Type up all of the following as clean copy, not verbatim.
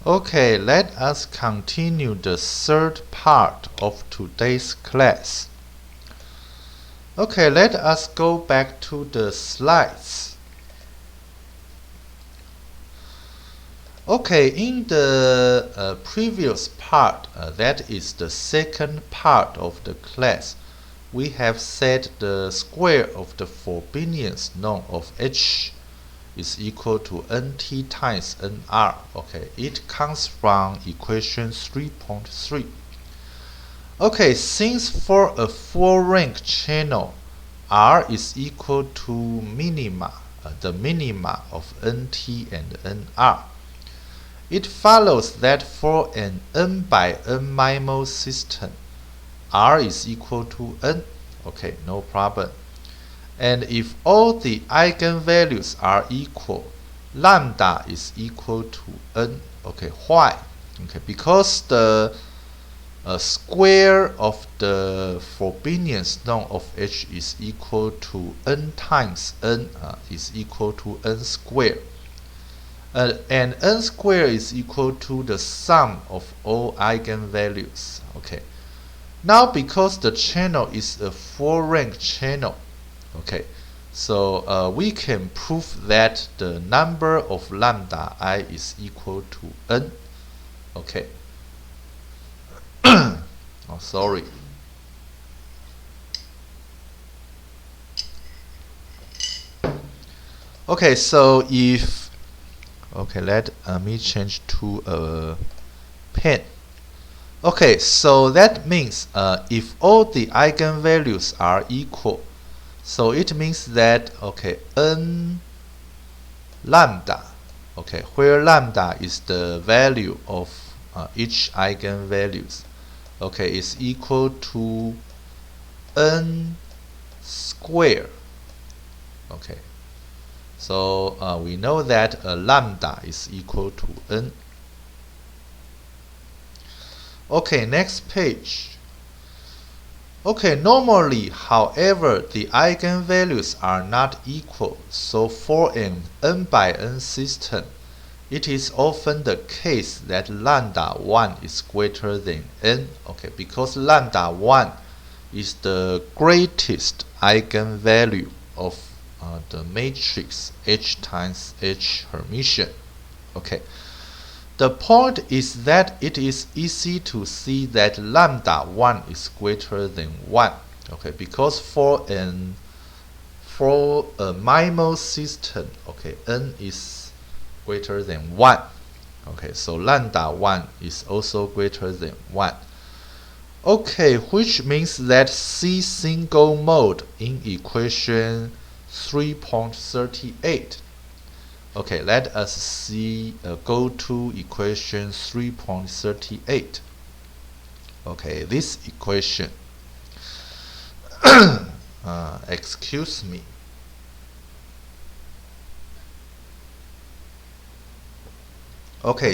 Okay, let us continue the third part of today's class. Okay, let us go back to the slides. Okay, in the previous part, that is the second part of the class, we have said the square of the forbinions known of H is equal to nt times nr. Okay, it comes from equation 3.3. Okay, since for a full-rank channel, R is equal to minima, the minima of nt and nr, it follows that for an n by n MIMO system, R is equal to n. Okay, no problem. And if all the eigenvalues are equal, lambda is equal to n. Okay, why? Okay, because the square of the forbinions known of H is equal to n times n is equal to n squared. And n squared is equal to the sum of all eigenvalues. Okay. Now, because the channel is a full-rank channel, okay, so we can prove that the number of lambda I is equal to n. Okay. Oh, sorry. Okay, so if let me change to a pen. Okay, so that means if all the eigenvalues are equal, so it means that n lambda, where lambda is the value of each eigenvalues, is equal to n squared. Okay, so we know that lambda is equal to n. Okay, next page. Okay, normally, however, the eigenvalues are not equal, so for an n by n system, it is often the case that lambda 1 is greater than n, because lambda 1 is the greatest eigenvalue of the matrix H times H Hermitian. Okay. The point is that it is easy to see that lambda 1 is greater than 1. Because for a MIMO system, n is greater than 1. So lambda 1 is also greater than 1. Which means that C single mode in equation 3.38. Let us see, go to equation 3.38. This equation, excuse me.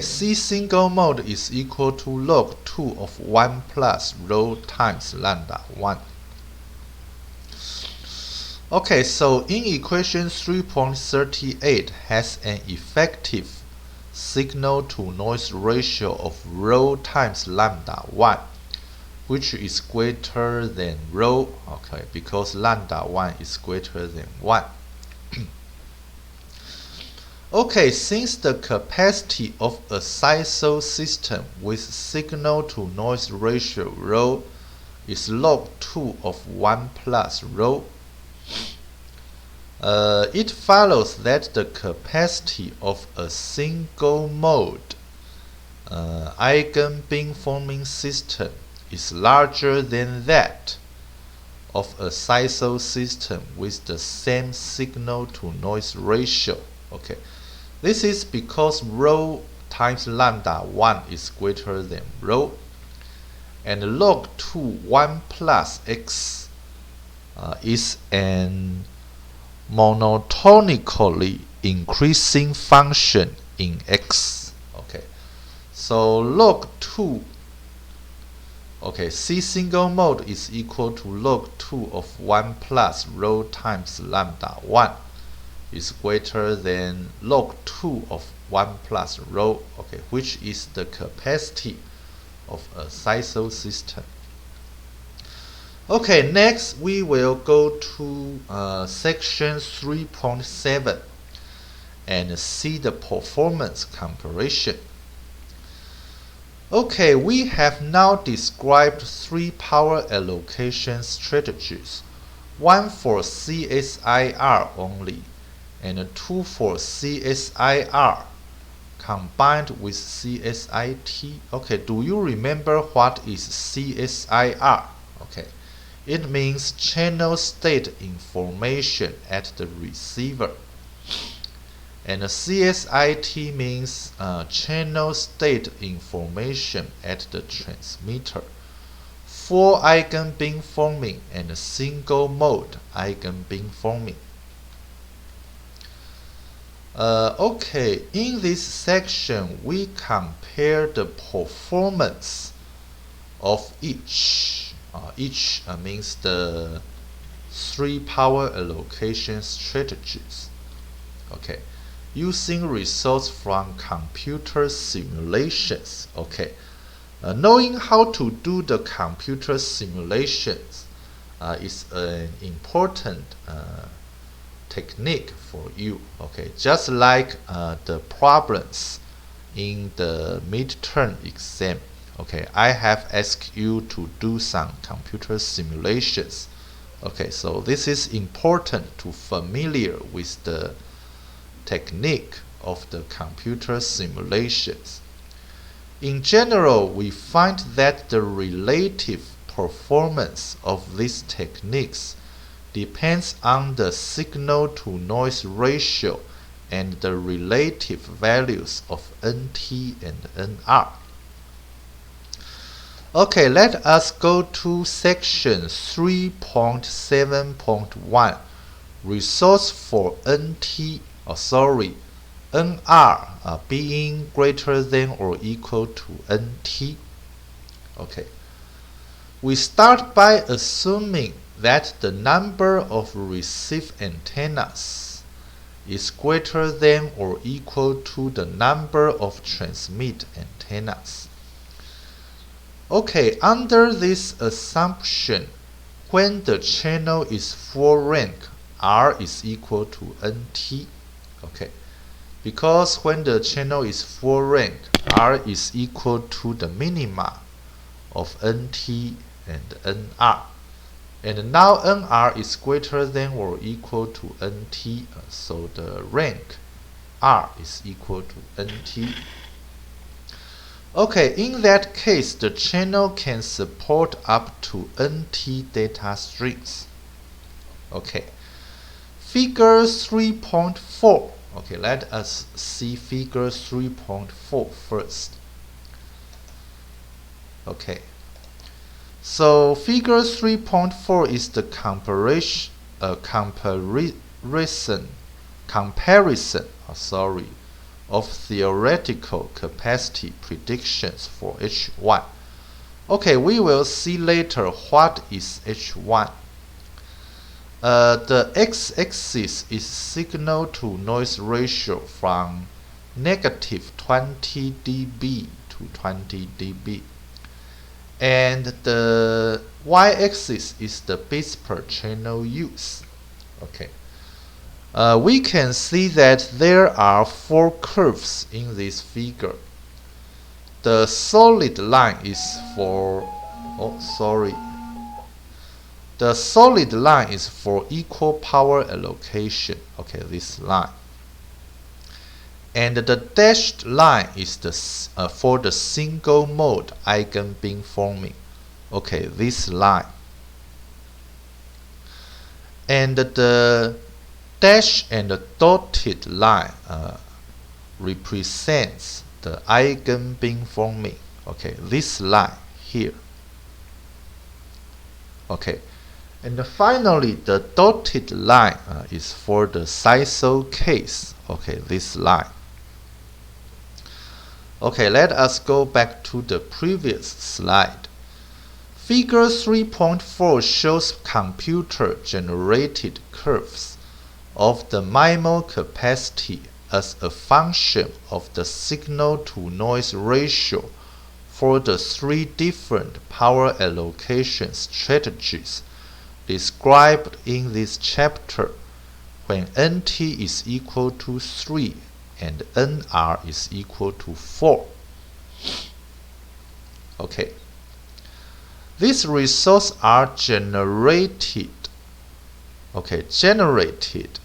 C single mode is equal to log 2 of 1 plus rho times lambda 1. So in equation 3.38 has an effective signal to noise ratio of rho times lambda 1, which is greater than rho, because lambda 1 is greater than 1. Since the capacity of a SISO system with signal to noise ratio rho is log 2 of 1 plus rho, it follows that the capacity of a single mode eigenbeam-forming system is larger than that of a SISO system with the same signal to noise ratio. This is because rho times lambda 1 is greater than rho, and log 2 1 plus x is an monotonically increasing function in x. So log 2, C single mode is equal to log 2 of 1 plus rho times lambda 1 is greater than log 2 of 1 plus rho, okay, which is the capacity of a SISO system. Okay, next we will go to section 3.7 and see the performance comparison. Okay, we have now described 3 power allocation strategies, 1 for CSIR only and 2 for CSIR combined with CSIT. Okay, do you remember what is CSIR? Okay, it means channel state information at the receiver. And CSIT means channel state information at the transmitter. Full eigenbeamforming and single mode eigenbeamforming. Okay, in this section we compare the performance of each. Each means the 3 power allocation strategies. Okay, using results from computer simulations. Okay, knowing how to do the computer simulations is an important technique for you. Okay, just like the problems in the midterm exam. Okay, I have asked you to do some computer simulations. Okay, so this is important to familiar with the technique of the computer simulations. In general, we find that the relative performance of these techniques depends on the signal-to-noise ratio and the relative values of NT and NR. Okay, let us go to section 3.7.1, results for NR being greater than or equal to NT. Okay, we start by assuming that the number of receive antennas is greater than or equal to the number of transmit antennas. Okay, under this assumption, when the channel is full rank, R is equal to NT. Okay, because when the channel is full rank, R is equal to the minima of NT and NR. And now NR is greater than or equal to NT, so the rank R is equal to NT. Okay, in that case, the channel can support up to NT data strings. Okay, figure 3.4. Okay, let us see figure 3.4 first. Okay, so figure 3.4 is the comparison of theoretical capacity predictions for H1. Okay, we will see later what is H1. The x-axis is signal-to-noise ratio from negative 20 dB to 20 dB. And the y-axis is the bits per channel use. Okay. We can see that there are 4 curves in this figure. The solid line is for the solid line is for equal power allocation. Okay, this line. And the dashed line is for the single mode eigenbeamforming. Okay, this line. And the dash and the dotted line represents the eigenbeamforming. Okay, this line here. Okay, and finally the dotted line is for the SISO case. Okay, this line. Okay, let us go back to the previous slide. Figure 3.4 shows computer generated curves of the MIMO capacity as a function of the signal-to-noise ratio for the three different power allocation strategies described in this chapter when NT is equal to 3 and NR is equal to 4. Okay. These results are generated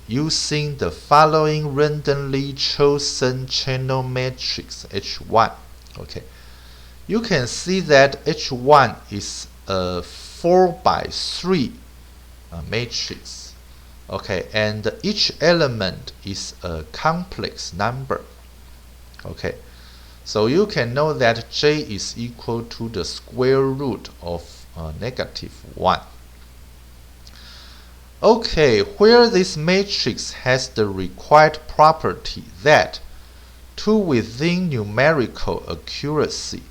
using the following randomly chosen channel matrix H1. Okay. You can see that H1 is a 4 by 3 matrix. Okay, and each element is a complex number. Okay, so you can know that J is equal to the square root of -1. Okay, where this matrix has the required property that, to within numerical accuracy,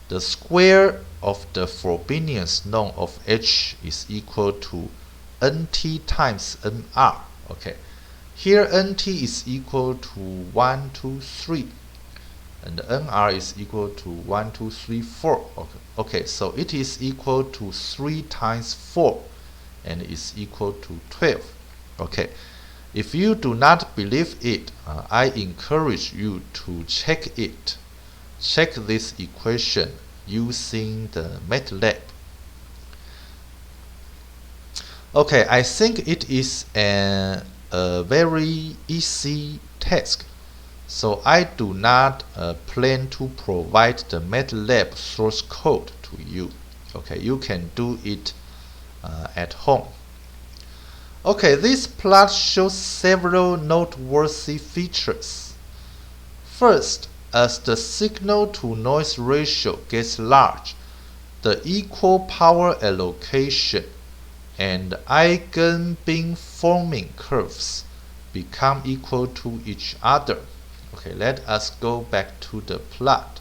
the square of the Frobenius norm of H is equal to NT times NR. Okay, here NT is equal to 1, 2, 3, and NR is equal to 1, 2, 3, 4. Okay, so it is equal to 3 times 4 and is equal to 12. Okay, if you do not believe it, I encourage you to check it. Check this equation using the MATLAB. Okay, I think it is a very easy task, so I do not plan to provide the MATLAB source code to you. Okay, you can do it at home. Okay, this plot shows several noteworthy features. First, as the signal-to-noise ratio gets large, the equal power allocation and eigenbeam-forming curves become equal to each other. Okay, let us go back to the plot.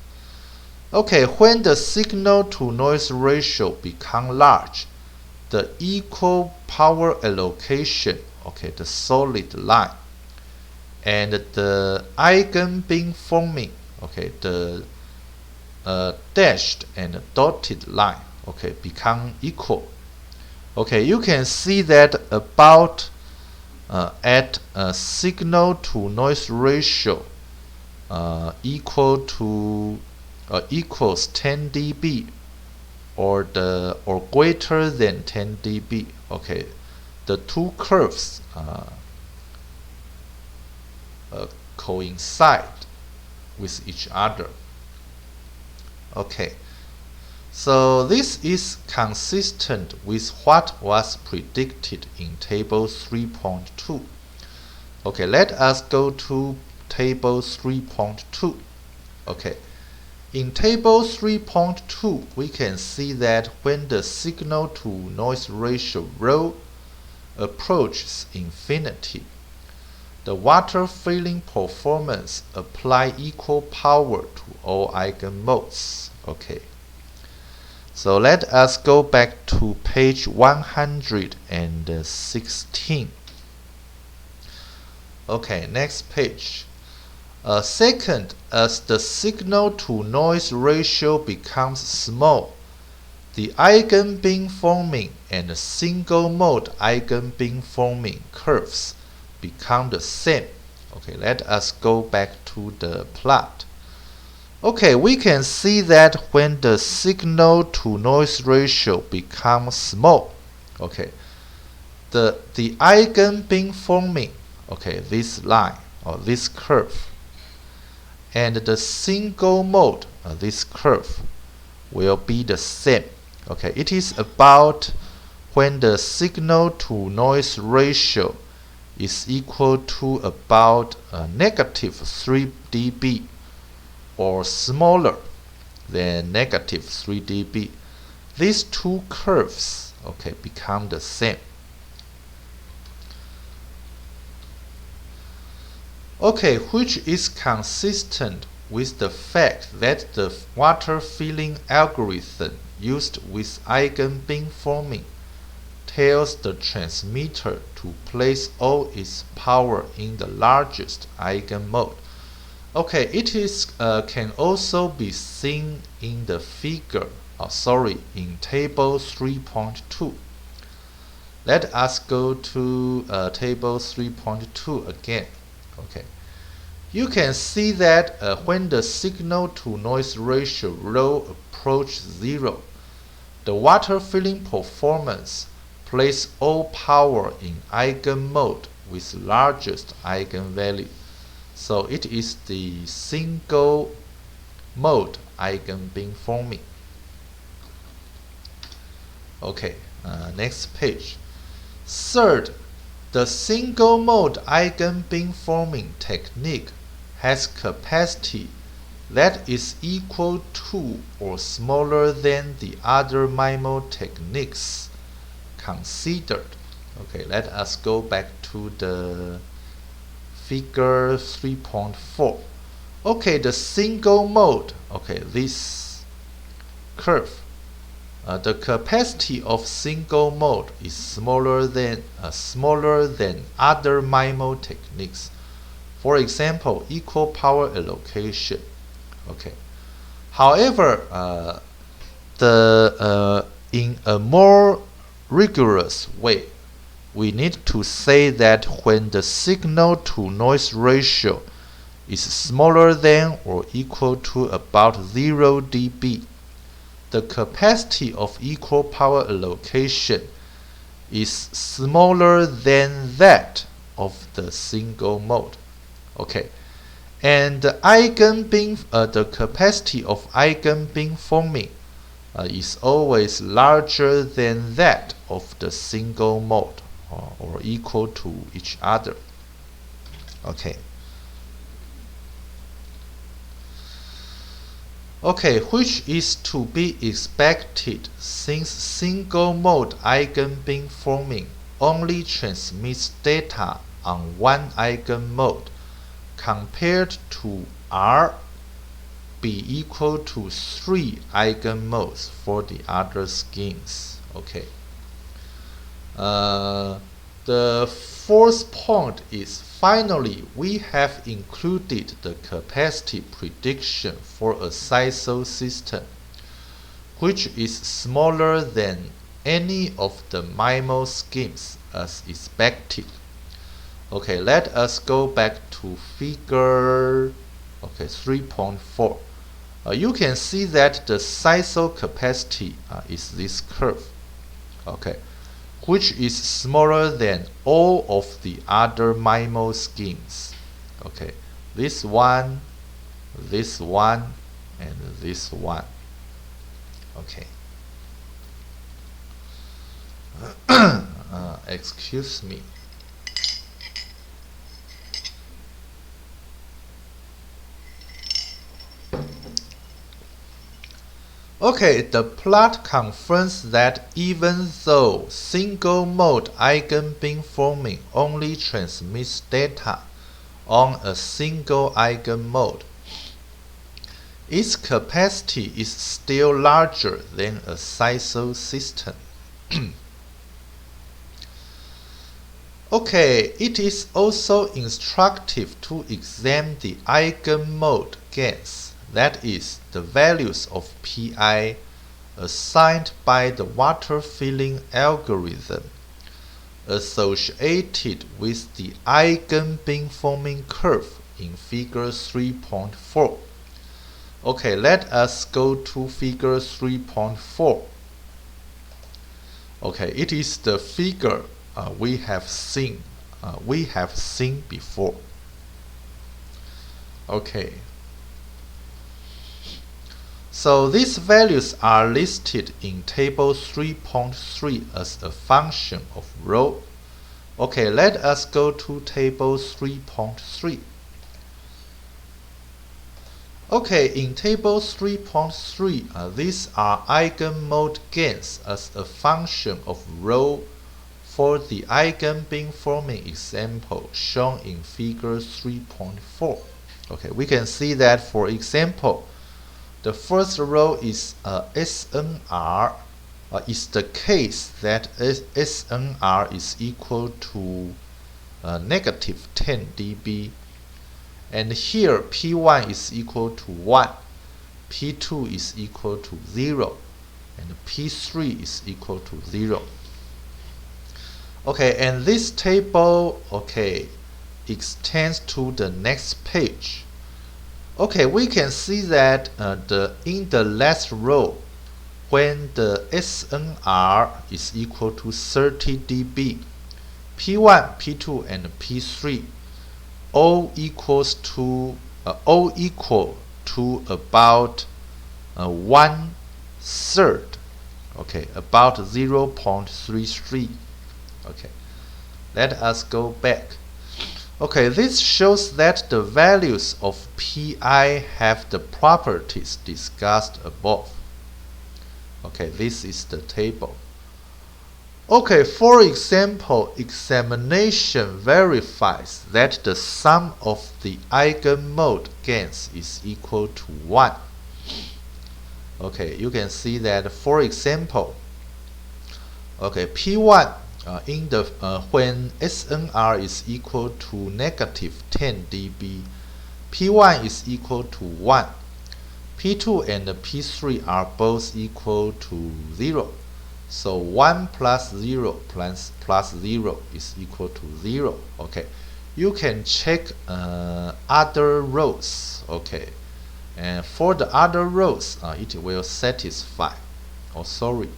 Okay, when the signal-to-noise ratio becomes large, the equal power allocation, okay, the solid line, and the eigenbeam-forming, okay, the dashed and dotted line, okay, become equal. Okay, you can see that about at a signal-to-noise ratio equals 10 dB or greater than 10 dB. Okay, the two curves coincide with each other. Okay, so this is consistent with what was predicted in table 3.2. Okay, let us go to table 3.2. Okay, in table 3.2 we can see that when the signal-to-noise ratio rho approaches infinity, the water filling performance apply equal power to all eigenmodes. Okay, so let us go back to page 116. Okay, next page. Second, as the signal-to-noise ratio becomes small, the eigenbeam-forming and single-mode eigenbeam-forming curves become the same. Okay, let us go back to the plot. Okay, we can see that when the signal-to-noise ratio becomes small, okay, the eigenbeam-forming, okay, this line or this curve, and the single mode, this curve, will be the same. Okay, it is about when the signal-to-noise ratio is equal to about -3 dB or smaller than -3 dB. These two curves, okay, become the same. Okay, which is consistent with the fact that the water filling algorithm used with eigenbeam forming tells the transmitter to place all its power in the largest eigenmode. Okay, it is can also be seen in the figure, in table 3.2. Let us go to table 3.2 again. Okay, you can see that when the signal to noise ratio rho approaches 0, the water filling performance places all power in eigenmode with largest eigenvalue. So it is the single mode eigenbeamforming. Okay, next page. Third, the single mode eigenbeamforming technique has capacity that is equal to or smaller than the other MIMO techniques considered. Okay, let us go back to the figure 3.4. Okay, the single mode, okay, this curve, the capacity of single mode is smaller than other MIMO techniques. For example, equal power allocation. Okay. However, in a more rigorous way, we need to say that when the signal to noise ratio is smaller than or equal to about 0 dB, the capacity of equal power allocation is smaller than that of the single mode. Okay. And the capacity of eigenbeamforming is always larger than that of the single mode, or equal to each other. Okay. Okay, which is to be expected since single mode eigenbeamforming only transmits data on one eigenmode, compared to R be equal to 3 eigenmodes for the other schemes. Okay. The fourth point is, finally, we have included the capacity prediction for a SISO system, which is smaller than any of the MIMO schemes as expected. Okay, let us go back to figure 3.4. You can see that the SISO capacity is this curve, okay, which is smaller than all of the other MIMO schemes. Okay, this one, and this one. Okay. Excuse me. Okay, the plot confirms that even though single mode eigenbeamforming only transmits data on a single eigenmode, its capacity is still larger than a SISO system. Okay, it is also instructive to examine the eigenmode gains, that is, the values of Pi assigned by the water filling algorithm associated with the eigenbeamforming curve in figure 3.4. Okay, let us go to figure 3.4. Okay, it is the figure we have seen before. Okay. So these values are listed in table 3.3 as a function of rho. Okay, let us go to table 3.3. Okay, in table 3.3, these are eigenmode gains as a function of rho for the eigenbeamforming example shown in figure 3.4. Okay, we can see that, for example, the first row is SNR, is the case that SNR is equal to negative 10 dB, and here P1 is equal to 1, P2 is equal to 0, and P3 is equal to 0. Okay, and this table, okay, extends to the next page. Okay, we can see that in the last row, when the SNR is equal to 30 dB, P1, P2, and P3 all equal to about 1/3. Okay, about 0.33. Okay, let us go back. Okay, this shows that the values of Pi have the properties discussed above. Okay, this is the table. Okay, for example, examination verifies that the sum of the eigenmode gains is equal to 1. Okay, you can see that, for example, okay, P1 when SNR is equal to negative 10 dB, P1 is equal to 1, P2 and P3 are both equal to 0. So 1 plus 0 plus 0 is equal to 0. Okay, you can check other rows. Okay, and for the other rows, it will satisfy. Oh, sorry.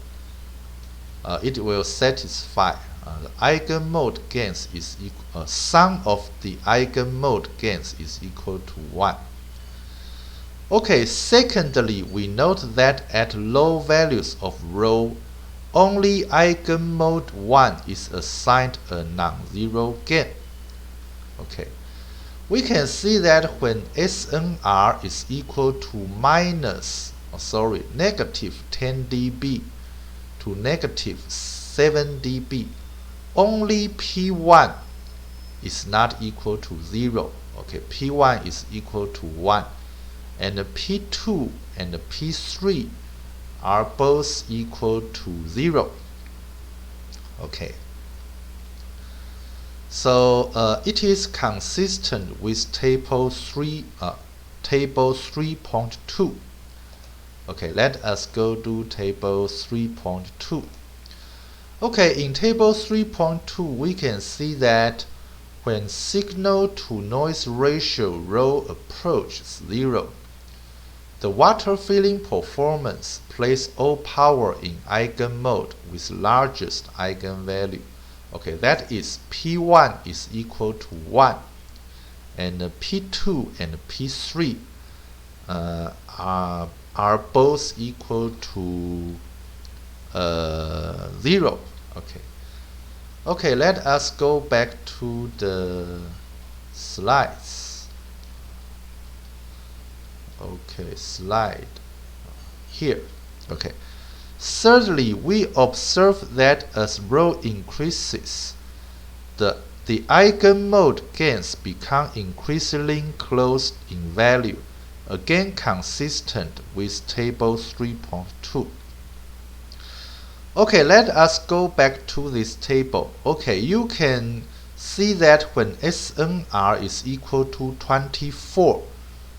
It will satisfy. The eigenmode gains is equal. Sum of the eigenmode gains is equal to 1. Okay. Secondly, we note that at low values of rho, only eigenmode 1 is assigned a non-zero gain. Okay, we can see that when SNR is equal to negative 10 dB to negative 7 dB, only P1 is not equal to 0. Okay, P1 is equal to 1, and P2 and P3 are both equal to 0. Okay, so it is consistent with table 3.2. Okay, let us go to table 3.2. Okay, in table 3.2 we can see that when signal to noise ratio rho approaches 0, the water filling performance places all power in eigenmode with largest eigenvalue. Okay, that is P1 is equal to 1, and P2 and P3 are both equal to 0. Okay. Okay, let us go back to the slides. Okay, slide here. Okay. Thirdly, we observe that as rho increases, the eigenmode gains become increasingly close in value, again consistent with table 3.2. Okay, let us go back to this table. Okay, you can see that when SNR is equal to 24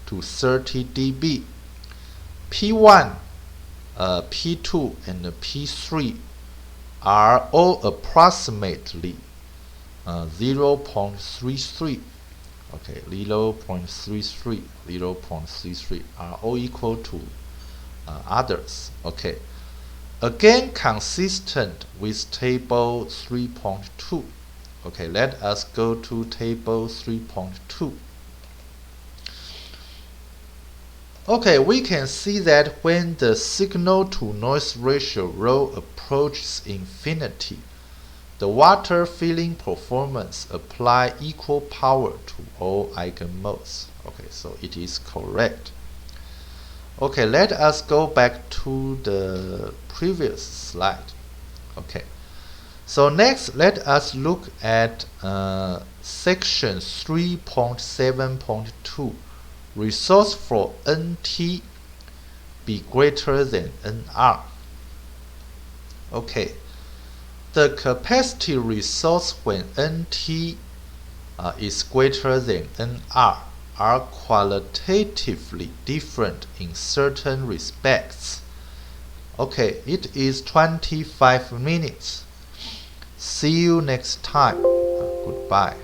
to 30 dB, P1, P2, and P3 are all approximately 0.33. Okay, 0.33 are all equal to others. Okay, again consistent with table 3.2. Okay, let us go to table 3.2. Okay, we can see that when the signal to noise ratio rho approaches infinity, the water filling performance apply equal power to all eigenmodes. Okay, so it is correct. Okay, let us go back to the previous slide. Okay, so next let us look at section 3.7.2. Resource for NT be greater than NR. Okay, the capacity resource when NT is greater than NR are qualitatively different in certain respects. Okay, it is 25 minutes. See you next time. Goodbye.